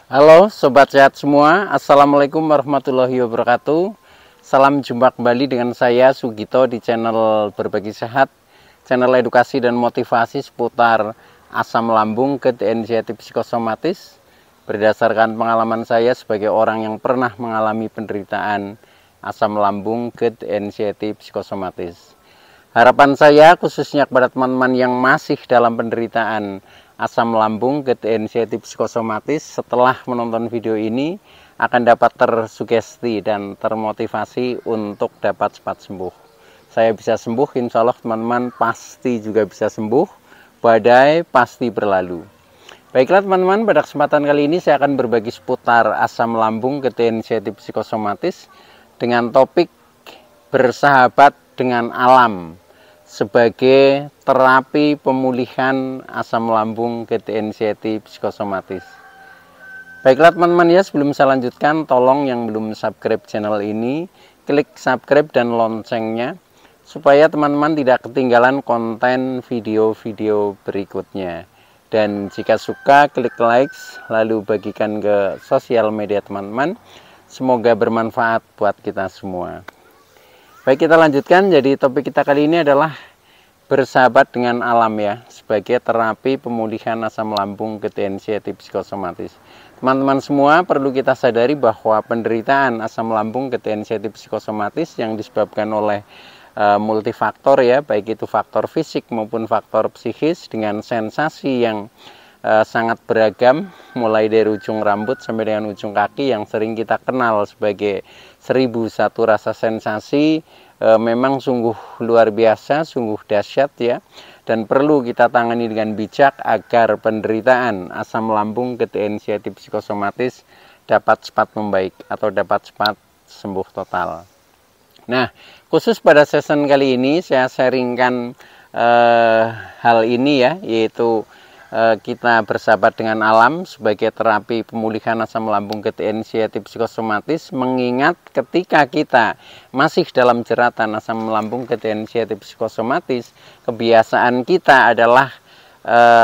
Halo Sobat Sehat semua, Assalamualaikum warahmatullahi wabarakatuh. Salam jumpa kembali dengan saya Sugito di channel Berbagi Sehat, channel edukasi dan motivasi seputar asam lambung, GERD, anxiety psikosomatis. Berdasarkan pengalaman saya sebagai orang yang pernah mengalami penderitaan asam lambung, GERD, anxiety psikosomatis. Harapan saya khususnya kepada teman-teman yang masih dalam penderitaan asam lambung, GERD, anxiety psikosomatis, setelah menonton video ini akan dapat tersugesti dan termotivasi untuk dapat cepat sembuh. Saya bisa sembuh, insya Allah teman-teman pasti juga bisa sembuh. Badai pasti berlalu. Baiklah teman-teman, pada kesempatan kali ini saya akan berbagi seputar asam lambung, GERD, anxiety psikosomatis dengan topik bersahabat dengan alam sebagai terapi pemulihan asam lambung, GERD, anxiety psikosomatis. Baiklah teman-teman ya, sebelum saya lanjutkan, tolong yang belum subscribe channel ini, klik subscribe dan loncengnya, supaya teman-teman tidak ketinggalan konten video-video berikutnya. Dan jika suka, klik likes, lalu bagikan ke sosial media teman-teman. Semoga bermanfaat buat kita semua. Baik, kita lanjutkan. Jadi topik kita kali ini adalah bersahabat dengan alam ya, sebagai terapi pemulihan asam lambung, GERD, anxiety psikosomatis. Teman-teman semua perlu kita sadari bahwa penderitaan asam lambung, GERD, anxiety psikosomatis yang disebabkan oleh multifaktor ya, baik itu faktor fisik maupun faktor psikis dengan sensasi yang sangat beragam, mulai dari ujung rambut sampai dengan ujung kaki yang sering kita kenal sebagai 1001 rasa sensasi. Memang sungguh luar biasa, sungguh dahsyat ya, dan perlu kita tangani dengan bijak agar penderitaan asam lambung, GERD, anxiety psikosomatis dapat cepat membaik atau dapat cepat sembuh total. Nah, khusus pada season kali ini saya sharingkan hal ini ya, yaitu kita bersahabat dengan alam sebagai terapi pemulihan asam lambung, GERD, anxiety psikosomatis, mengingat ketika kita masih dalam jeratan asam lambung, GERD, anxiety psikosomatis, kebiasaan kita adalah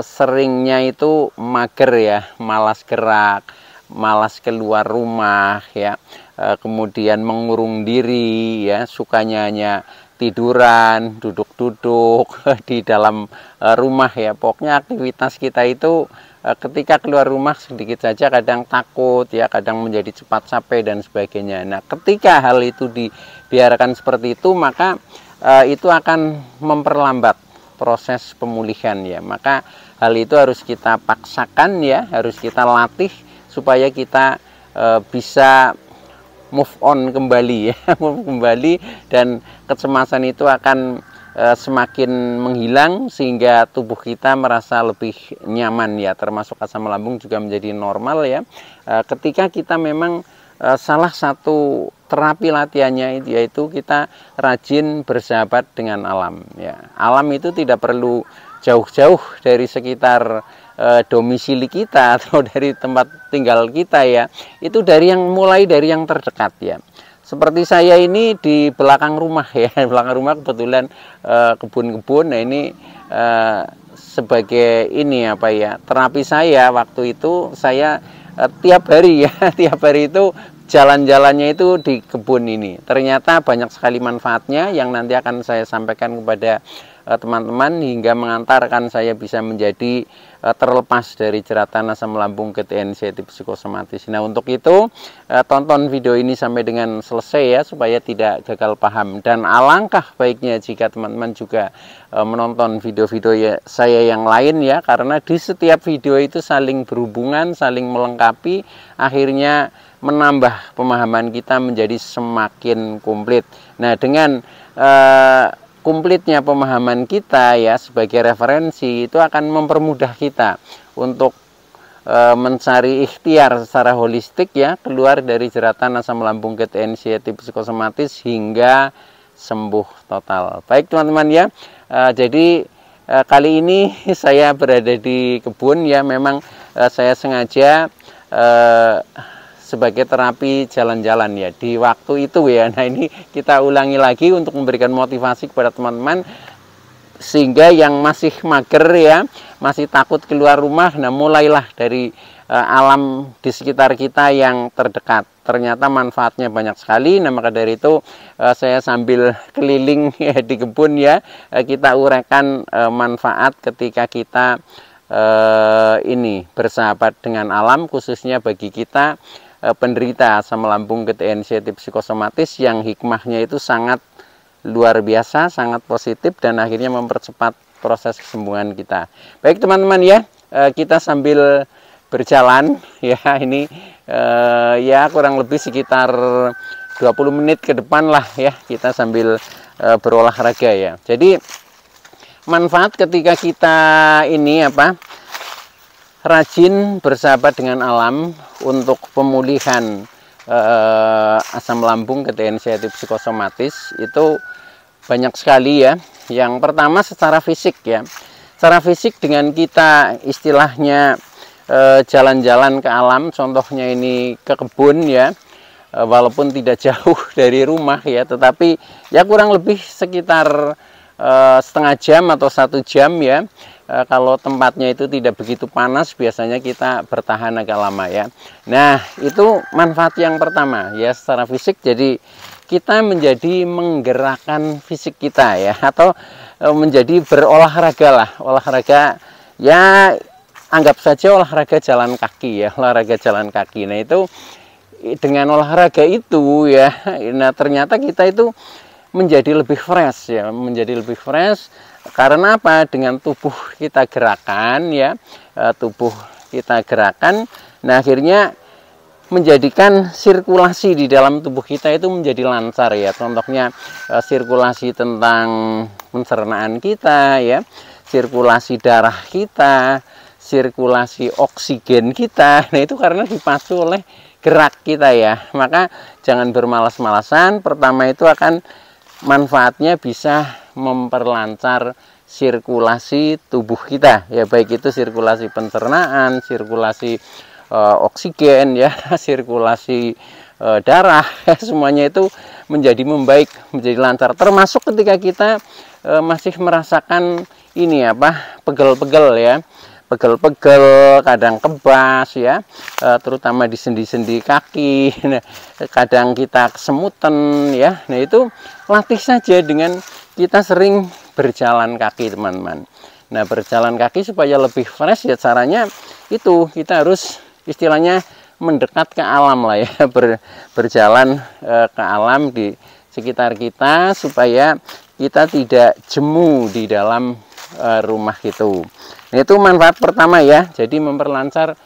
seringnya itu mager ya, malas gerak, malas keluar rumah ya, kemudian mengurung diri ya, sukanya hanya tiduran, duduk-duduk di dalam rumah ya. Pokoknya aktivitas kita itu ketika keluar rumah sedikit saja kadang takut ya, kadang menjadi cepat capek dan sebagainya. Nah, ketika hal itu dibiarkan seperti itu, maka itu akan memperlambat proses pemulihan ya. Maka hal itu harus kita paksakan ya, harus kita latih supaya kita bisa move on kembali ya, move kembali, dan kecemasan itu akan semakin menghilang sehingga tubuh kita merasa lebih nyaman ya, termasuk asam lambung juga menjadi normal ya. Ketika kita memang salah satu terapi latihannya yaitu kita rajin bersahabat dengan alam ya. Alam itu tidak perlu jauh-jauh dari sekitar domisili kita atau dari tempat tinggal kita ya, itu mulai dari yang terdekat ya. Seperti saya ini di belakang rumah ya, belakang rumah kebetulan kebun-kebun. Nah ini sebagai ini apa ya, terapi saya waktu itu saya tiap hari ya, tiap hari itu jalan-jalannya itu di kebun ini. Ternyata banyak sekali manfaatnya yang nanti akan saya sampaikan kepada teman-teman hingga mengantarkan saya bisa menjadi terlepas dari jeratan asam lambung, GERD, anxiety psikosomatis. Nah, untuk itu tonton video ini sampai dengan selesai ya, supaya tidak gagal paham. Dan alangkah baiknya jika teman-teman juga menonton video-video saya yang lain ya, karena di setiap video itu saling berhubungan, saling melengkapi, akhirnya menambah pemahaman kita menjadi semakin komplit. Nah, dengan komplitnya pemahaman kita ya sebagai referensi, itu akan mempermudah kita untuk mencari ikhtiar secara holistik ya, keluar dari jeratan asam lambung, GERD, anxiety psikosomatis hingga sembuh total. Baik teman-teman ya, jadi kali ini saya berada di kebun ya, memang saya sengaja sebagai terapi jalan-jalan ya di waktu itu ya. Nah ini kita ulangi lagi untuk memberikan motivasi kepada teman-teman sehingga yang masih mager ya, masih takut keluar rumah, nah mulailah dari alam di sekitar kita yang terdekat. Ternyata manfaatnya banyak sekali. Nah maka dari itu saya sambil keliling ya, di kebun ya, kita uraikan manfaat ketika kita ini bersahabat dengan alam, khususnya bagi kita penderita asam lambung, gejala inisiatif psikosomatis, yang hikmahnya itu sangat luar biasa, sangat positif, dan akhirnya mempercepat proses kesembuhan kita. Baik teman-teman ya, kita sambil berjalan ya, ini ya kurang lebih sekitar 20 menit ke depan lah ya, kita sambil berolahraga ya. Jadi manfaat ketika kita ini rajin bersahabat dengan alam untuk pemulihan asam lambung, gejala inisiatif psikosomatis itu banyak sekali ya. Yang pertama secara fisik ya. Secara fisik dengan kita istilahnya jalan-jalan ke alam, contohnya ini ke kebun ya. Walaupun tidak jauh dari rumah ya, tetapi ya kurang lebih sekitar setengah jam atau 1 jam ya. Kalau tempatnya itu tidak begitu panas, biasanya kita bertahan agak lama ya. Nah itu manfaat yang pertama ya, secara fisik. Jadi kita menjadi menggerakkan fisik kita ya, atau menjadi berolahraga lah, olahraga ya, anggap saja olahraga jalan kaki ya, olahraga jalan kaki. Nah itu dengan olahraga itu ya, nah ternyata kita itu menjadi lebih fresh ya, menjadi lebih fresh. Karena apa? Dengan tubuh kita gerakan ya, tubuh kita gerakan, nah akhirnya menjadikan sirkulasi di dalam tubuh kita itu menjadi lancar ya. Contohnya sirkulasi tentang pencernaan kita ya, sirkulasi darah kita, sirkulasi oksigen kita. Nah itu karena dipacu oleh gerak kita ya. Maka jangan bermalas-malasan. Pertama itu akan manfaatnya bisa memperlancar sirkulasi tubuh kita ya, baik itu sirkulasi pencernaan, sirkulasi oksigen ya, sirkulasi darah ya, semuanya itu menjadi membaik, menjadi lancar. Termasuk ketika kita masih merasakan ini pegel-pegel ya, pegel-pegel, kadang kebas ya, terutama di sendi-sendi kaki. Nah, kadang kita kesemutan ya. Nah itu latih saja dengan kita sering berjalan kaki teman-teman. Nah berjalan kaki supaya lebih fresh ya, caranya itu kita harus istilahnya mendekat ke alam lah ya, berjalan ke alam di sekitar kita supaya kita tidak jemu di dalam rumah itu. Nah, itu manfaat pertama ya, jadi memperlancar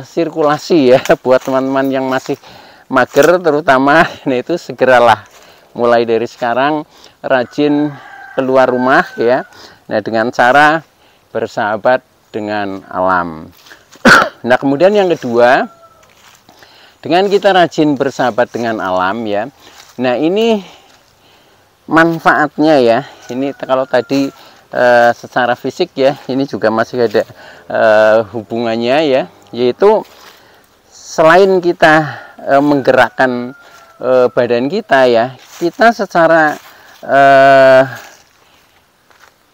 sirkulasi ya buat teman-teman yang masih mager terutama. Nah itu segeralah mulai dari sekarang rajin keluar rumah ya, nah dengan cara bersahabat dengan alam. Nah kemudian yang kedua, dengan kita rajin bersahabat dengan alam ya, nah ini manfaatnya ya, ini kalau tadi secara fisik ya, ini juga masih ada hubungannya ya, yaitu selain kita menggerakkan badan kita ya, kita secara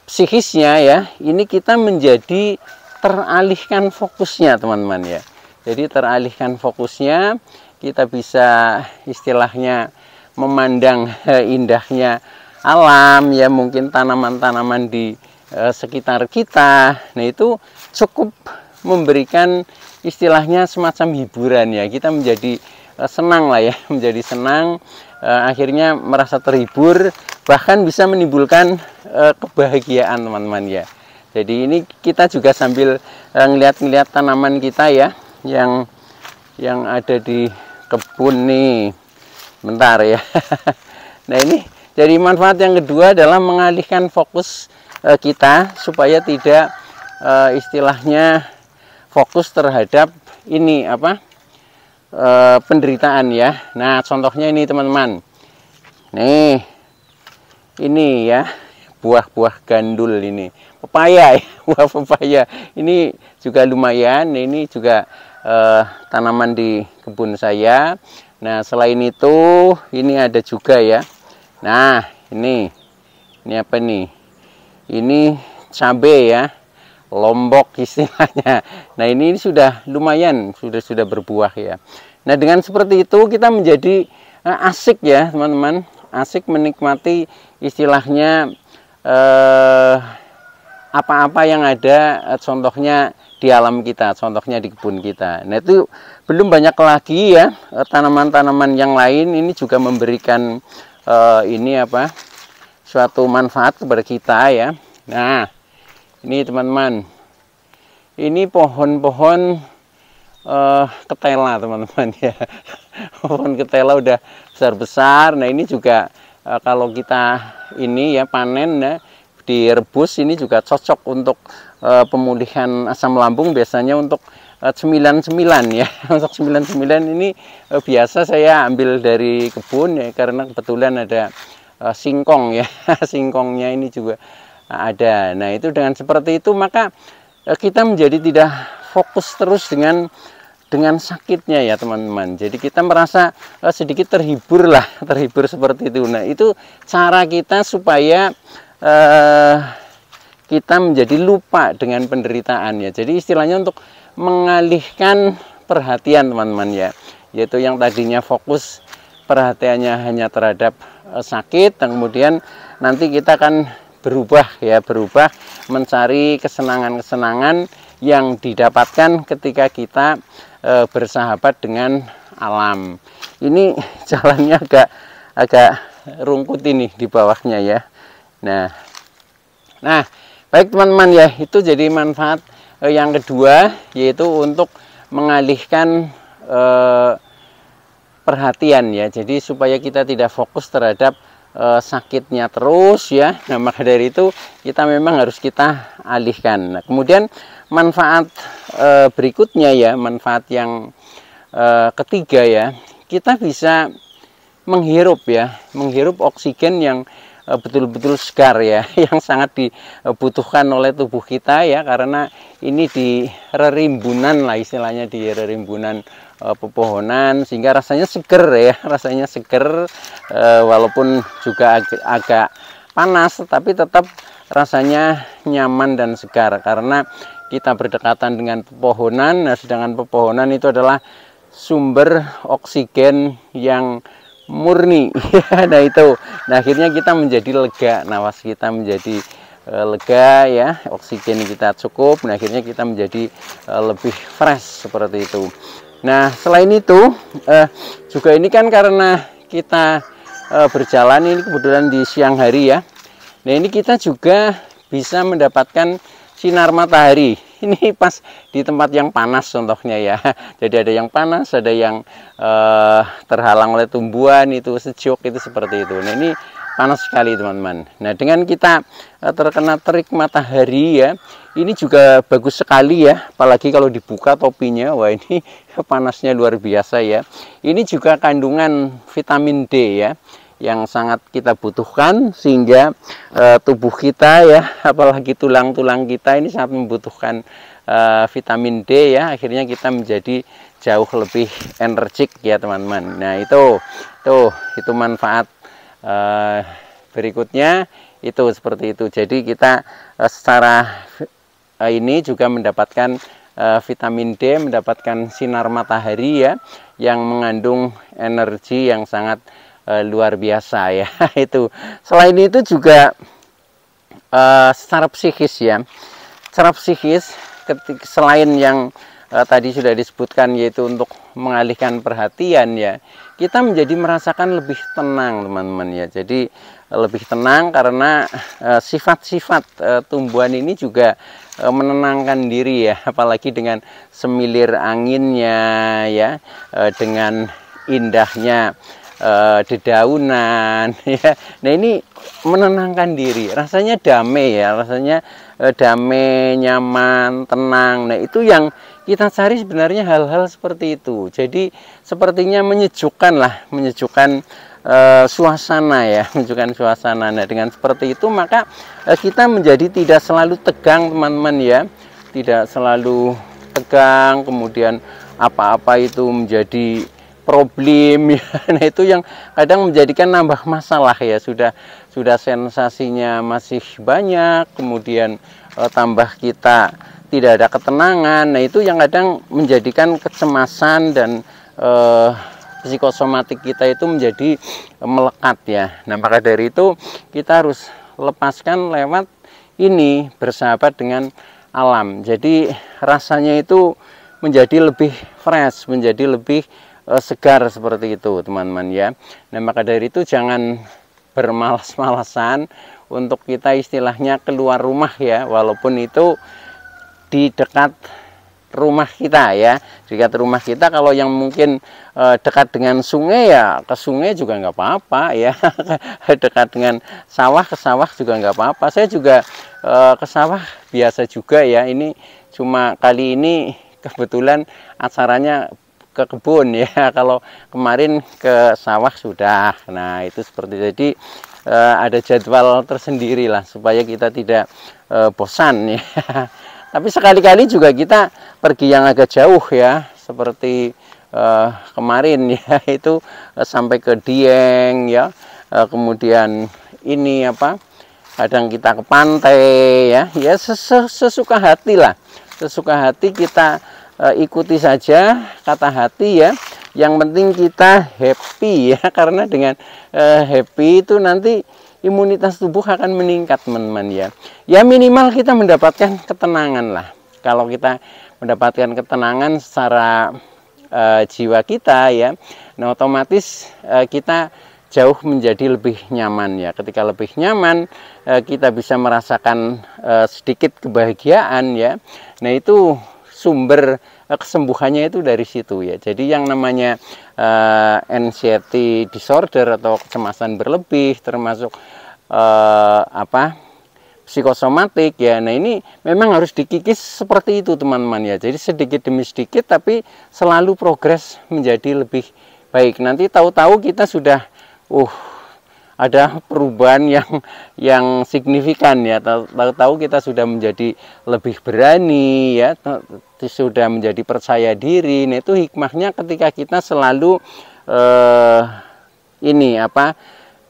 psikisnya ya, ini kita menjadi teralihkan fokusnya teman-teman ya. Jadi teralihkan fokusnya, kita bisa istilahnya memandang indahnya alam ya, mungkin tanaman-tanaman di sekitar kita. Nah itu cukup memberikan istilahnya semacam hiburan ya, kita menjadi senang lah ya, menjadi senang, akhirnya merasa terhibur, bahkan bisa menimbulkan kebahagiaan teman-teman ya. Jadi ini kita juga sambil ngeliat-ngeliat tanaman kita ya, yang ada di kebun nih. Bentar ya. Nah ini jadi manfaat yang kedua adalah mengalihkan fokus kita supaya tidak istilahnya fokus terhadap ini penderitaan ya. Nah contohnya ini teman-teman. Nih ini ya, buah-buah gandul ini, pepaya ya, buah pepaya ini juga lumayan. Ini juga tanaman di kebun saya. Nah selain itu ini ada juga ya. Nah ini apa nih, Ini cabai ya, lombok istilahnya. Nah ini sudah lumayan, sudah berbuah ya. Nah dengan seperti itu kita menjadi asik ya teman-teman, asik menikmati istilahnya apa-apa yang ada, contohnya di alam kita, contohnya di kebun kita. Nah itu belum banyak lagi ya tanaman-tanaman yang lain, ini juga memberikan ini apa, suatu manfaat kepada kita ya. Nah ini teman-teman, ini pohon-pohon ketela teman-teman ya. Pohon ketela udah besar-besar. Nah ini juga kalau kita ini ya panen ya, direbus ini juga cocok untuk pemulihan asam lambung, biasanya untuk 99 ya. Untuk 99 ini biasa saya ambil dari kebun ya, karena kebetulan ada singkong ya. Singkongnya ini juga ada. Nah itu dengan seperti itu maka kita menjadi tidak fokus terus dengan sakitnya ya teman-teman. Jadi kita merasa sedikit terhibur lah, terhibur seperti itu. Nah itu cara kita supaya kita menjadi lupa dengan penderitaan ya. Jadi istilahnya untuk mengalihkan perhatian teman-teman ya, yaitu yang tadinya fokus perhatiannya hanya terhadap sakit, dan kemudian nanti kita akan berubah ya, berubah mencari kesenangan-kesenangan yang didapatkan ketika kita bersahabat dengan alam. Ini jalannya agak rungkut ini di bawahnya ya. Nah baik teman-teman ya, itu jadi manfaat yang kedua, yaitu untuk mengalihkan perhatian ya. Jadi supaya kita tidak fokus terhadap sakitnya terus ya. Nah maka dari itu kita memang harus kita alihkan. Nah kemudian manfaat berikutnya ya, manfaat yang ketiga ya, kita bisa menghirup ya, menghirup oksigen yang betul-betul segar ya, yang sangat dibutuhkan oleh tubuh kita ya, karena ini di rerimbunan lah istilahnya, di rerimbunan pepohonan, sehingga rasanya seger ya, rasanya seger walaupun juga agak panas, tapi tetap rasanya nyaman dan segar karena kita berdekatan dengan pepohonan. Nah sedangkan pepohonan itu adalah sumber oksigen yang murni. Nah itu, nah akhirnya kita menjadi lega, napas kita menjadi lega ya, oksigen kita cukup. Nah akhirnya kita menjadi lebih fresh seperti itu. Nah selain itu juga ini kan karena kita berjalan ini kebetulan di siang hari ya. Nah ini kita juga bisa mendapatkan sinar matahari. Ini pas di tempat yang panas contohnya ya. Jadi ada yang panas, ada yang terhalang oleh tumbuhan, itu sejuk, itu seperti itu. Nah ini panas sekali teman-teman. Nah dengan kita terkena terik matahari ya, ini juga bagus sekali ya. Apalagi kalau dibuka topinya, wah ini panasnya luar biasa ya. Ini juga kandungan vitamin D ya, yang sangat kita butuhkan, sehingga tubuh kita ya, apalagi tulang-tulang kita ini sangat membutuhkan vitamin D ya. Akhirnya kita menjadi jauh lebih energik ya teman-teman. Nah itu manfaat berikutnya itu seperti itu. Jadi kita secara ini juga mendapatkan vitamin D, mendapatkan sinar matahari ya, yang mengandung energi yang sangat luar biasa ya. Itu selain itu juga secara psikis ya, secara psikis selain yang tadi sudah disebutkan, yaitu untuk mengalihkan perhatian ya, kita menjadi merasakan lebih tenang teman-teman ya. Jadi lebih tenang karena sifat-sifat tumbuhan ini juga menenangkan diri ya, apalagi dengan semilir anginnya ya, dengan indahnya dedaunan ya. Nah ini menenangkan diri, rasanya damai ya, rasanya damai, nyaman, tenang. Nah itu yang kita cari sebenarnya, hal-hal seperti itu. Jadi sepertinya menyejukkan lah, menyejukkan suasana ya, menyejukkan suasana. Nah dengan seperti itu maka kita menjadi tidak selalu tegang teman-teman ya, tidak selalu tegang, kemudian apa-apa itu menjadi problem ya. Nah itu yang kadang menjadikan nambah masalah ya, sudah sensasinya masih banyak, kemudian tambah kita tidak ada ketenangan. Nah itu yang kadang menjadikan kecemasan dan psikosomatik kita itu menjadi melekat ya. Nah maka dari itu kita harus lepaskan lewat ini, bersahabat dengan alam. Jadi rasanya itu menjadi lebih fresh, menjadi lebih segar seperti itu teman-teman ya. Nah maka dari itu jangan bermalas-malasan untuk kita istilahnya keluar rumah ya, walaupun itu di dekat rumah kita ya, dekat rumah kita. Kalau yang mungkin dekat dengan sungai ya ke sungai juga nggak apa-apa ya. Dekat dengan sawah ke sawah juga nggak apa-apa. Saya juga ke sawah biasa juga ya. Ini cuma kali ini kebetulan acaranya ke kebun ya. Kalau kemarin ke sawah sudah. Nah itu seperti jadi ada jadwal tersendiri lah supaya kita tidak bosan ya. Tapi sekali-kali juga kita pergi yang agak jauh ya, seperti kemarin ya, itu sampai ke Dieng ya, kemudian ini apa, kadang kita ke pantai ya, ya sesuka hati lah, sesuka hati kita ikuti saja kata hati ya. Yang penting kita happy ya, karena dengan happy itu nanti imunitas tubuh akan meningkat teman-teman ya. Ya minimal kita mendapatkan ketenangan lah. Kalau kita mendapatkan ketenangan secara jiwa kita ya, nah otomatis kita jauh menjadi lebih nyaman ya. Ketika lebih nyaman kita bisa merasakan sedikit kebahagiaan ya. Nah itu sumber kesembuhannya itu dari situ ya. Jadi yang namanya anxiety disorder atau kecemasan berlebih, termasuk psikosomatik ya. Nah ini memang harus dikikis seperti itu teman-teman ya. Jadi sedikit demi sedikit tapi selalu progres menjadi lebih baik. Nanti tahu-tahu kita sudah ada perubahan yang signifikan ya. Tahu-tahu kita sudah menjadi lebih berani ya, sudah menjadi percaya diri. Nah itu hikmahnya ketika kita selalu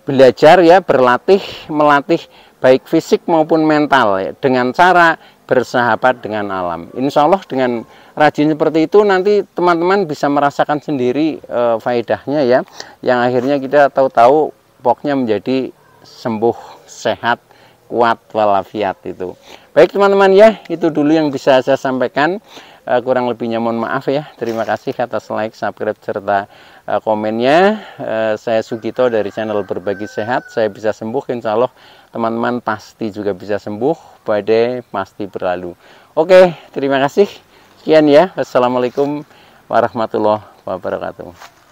belajar ya, berlatih, melatih baik fisik maupun mental ya, dengan cara bersahabat dengan alam. Insya Allah dengan rajin seperti itu nanti teman-teman bisa merasakan sendiri faedahnya ya, yang akhirnya kita tahu-tahu pokoknya menjadi sembuh, sehat, kuat walafiat itu. Baik teman-teman ya, itu dulu yang bisa saya sampaikan. Kurang lebihnya mohon maaf ya. Terima kasih atas like, subscribe, serta komennya. Saya Sugito dari channel Berbagi Sehat. Saya bisa sembuh, insya Allah teman-teman pasti juga bisa sembuh. Badai pasti berlalu. Oke, terima kasih. Sekian ya. Wassalamualaikum warahmatullahi wabarakatuh.